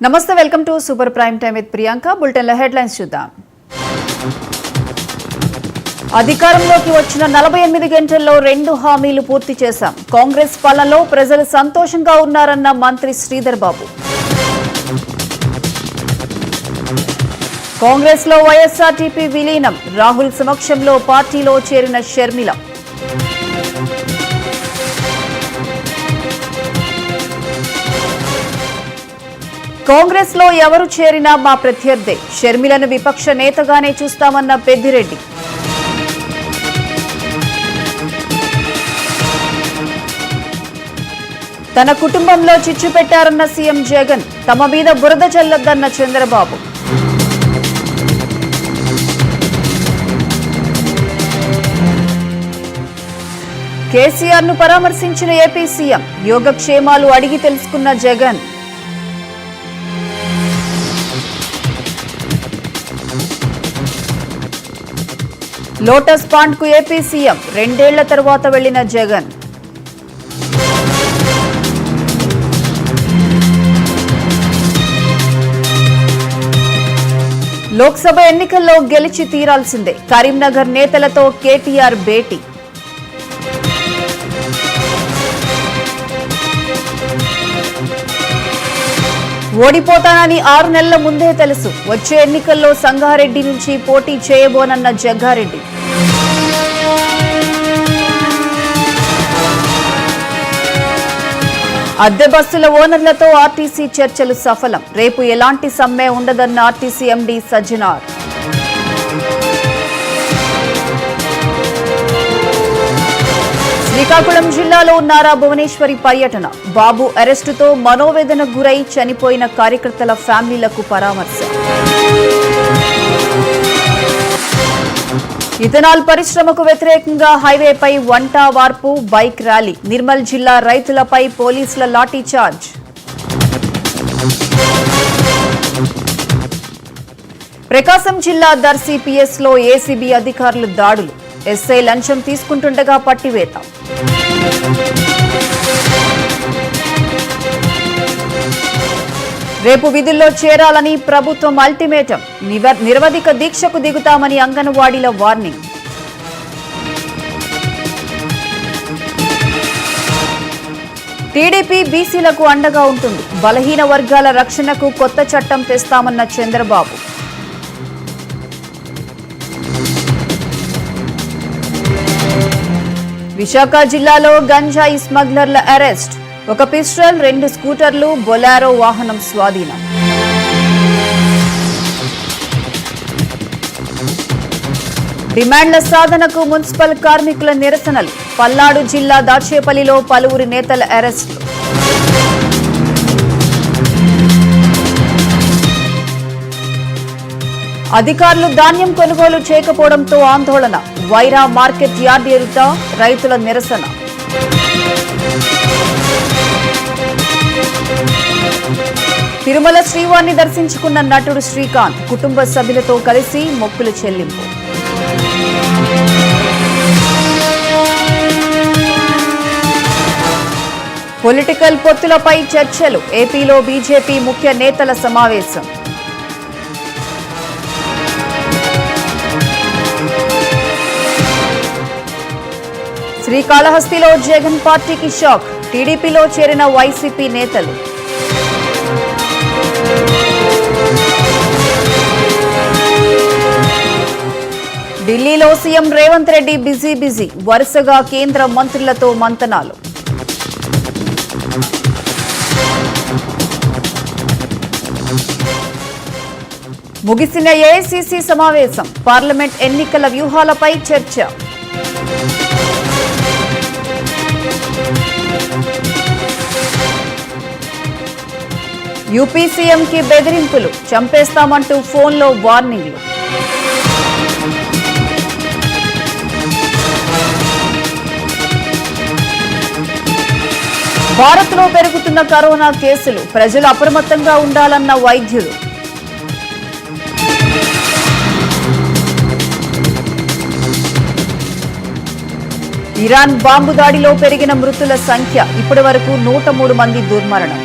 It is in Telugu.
నమస్తే, welcome to super prime time with Priyanka. బులెటిన్ల హెడ్లైన్స్ చూద్దాం. అధికారంలోకి వచ్చిన 48 గంటల్లో 2 హామీలు పూర్తి చేశాం. కాంగ్రెస్ పాలనలో ప్రజలు సంతోషంగా ఉన్నారన్న మంత్రి శ్రీధర్ బాబు. కాంగ్రెస్ లో వైఎస్ఆర్టీపీ విలీనం, రాహుల్ సమక్షంలో పార్టీలో చేరిన షర్మిల. కాంగ్రెస్ లో ఎవరు చేరినా మా ప్రత్యర్థే, షర్మిలను విపక్ష నేతగానే చూస్తామన్న పెద్దిరెడ్డి. తన కుటుంబంలో చిచ్చు పెట్టారన్న సీఎం జగన్, తమ మీద బురద చల్లొద్దన్న చంద్రబాబు. కేసీఆర్ ను పరామర్శించిన ఏపీ సీఎం, యోగక్షేమాలు అడిగి తెలుసుకున్న జగన్. లోటస్ పాండ్ కు ఏపీ సీఎం, 2 ఏళ్ల తర్వాత వెళ్లిన జగన్. లోక్సభ ఎన్నికల్లో గెలిచి తీరాల్సిందే, కరీంనగర్ నేతలతో కేటీఆర్ భేటీ. ఓడిపోతానని 6 నెలల ముందే తెలుసు, వచ్చే ఎన్నికల్లో సంగారెడ్డి నుంచి పోటీ చేయబోనన్న జగ్గారెడ్డి. అద్దె బస్సుల ఓనర్లతో ఆర్టీసీ చర్చలు సఫలం, రేపు ఎలాంటి సమ్మె ఉండదన్న ఆర్టీసీ ఎండీ సజ్జనార్. శ్రీకాకుళం జిల్లాలో నారా భువనేశ్వరి పర్యటన, బాబు అరెస్టుతో మనోవేదన గురై చనిపోయిన కార్యకర్తల ఫ్యామిలీలకు పరామర్శ. ఇథనాల్ పరిశ్రమకు వ్యతిరేకంగా హైవేపై వంట వార్పు, బైక్ ర్యాలీ, నిర్మల్ జిల్లా రైతులపై పోలీసుల లాఠీచార్జ్. ప్రకాశం జిల్లా దర్శి పిఎస్ లో ఏసీబీ అధికారులు దాడులు, ఎస్ఐ లంచం తీసుకుంటుండగా పట్టివేత. రేపు విధుల్లో చేరాలని ప్రభుత్వం అల్టిమేటం, నిరవధిక దీక్షకు దిగుతామని అంగన్వాడీల వార్నింగ్. టీడీపీ బీసీలకు అండగా ఉంటుంది, బలహీన వర్గాల రక్షణకు కొత్త చట్టం తెస్తామన్న చంద్రబాబు. విశాఖ జిల్లాలో గంజాయి స్మగ్లర్ల అరెస్ట్, 1 పిస్టల్, 2 స్కూటర్లు, బొలారో వాహనం స్వాధీనం. డిమాండ్ల సాధనకు మున్సిపల్ కార్మికుల నిరసనలు, పల్నాడు జిల్లా దాచేపల్లిలో పలువురి నేతల అరెస్టు. అధికారులు ధాన్యం కొనుగోలు చేయకపోవడంతో ఆందోళన, వైరా మార్కెట్ యార్డ్ ఎదుట రైతుల నిరసన. తిరుమల శ్రీవారిని దర్శించుకున్న నటుడు శ్రీకాంత్, కుటుంబ సభ్యులతో కలిసి మొక్కులు చెల్లింపు. పొలిటికల్ పొత్తులపై చర్చలు, ఏపీలో బీజేపీ ముఖ్య నేతల సమావేశం. శ్రీకాళహస్తిలో జగన్ పార్టీకి షాక్, టీడీపీలో చేరిన వైసీపీ నేతలు. ఢిల్లీలో సీఎం రేవంత్ రెడ్డి బిజీ, వరుసగా కేంద్ర మంత్రులతో మంతనాలు. ముగిసిన ఏఐసీసీ సమావేశం, పార్లమెంట్ ఎన్నికల వ్యూహాలపై చర్చ. యూపీ సీఎంకి బెదిరింపులు, చంపేస్తామంటూ ఫోన్లో వార్నింగ్లు. భారత్లో పెరుగుతున్న కరోనా కేసులు, ప్రజలు అప్రమత్తంగా ఉండాలన్న వైద్యులు. ఇరాన్ బాంబు దాడిలో పెరిగిన మృతుల సంఖ్య, ఇప్పటివరకు 103 మంది దుర్మరణం.